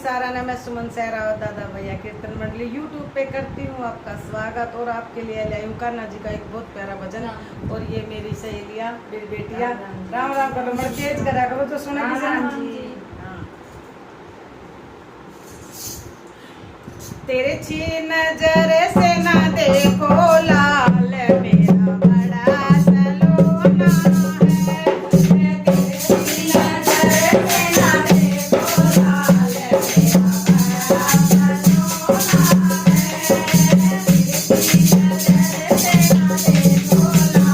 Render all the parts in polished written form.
साराना, मैं सुमन सहरा और दादा भैया कीर्तन मंडली यूट्यूब पे करती हूँ आपका स्वागत। और आपके लिए लाई हूँ कान्हा जी का एक बहुत प्यारा भजन। और ये मेरी सहेलियाँ, मेरी बेटियाँ, राम राम करो, बड़ा तेज करा करो तो सुना किसी। तेरे छी नजर से ना देखो लाल मेरा बड़ा सलोना है। तेरे छी नजर से ना देखो लाल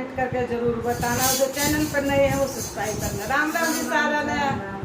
कमेंट करके जरूर बताना, और जो चैनल पर नए हैं वो सब्सक्राइब करना। राम राम जी सारा।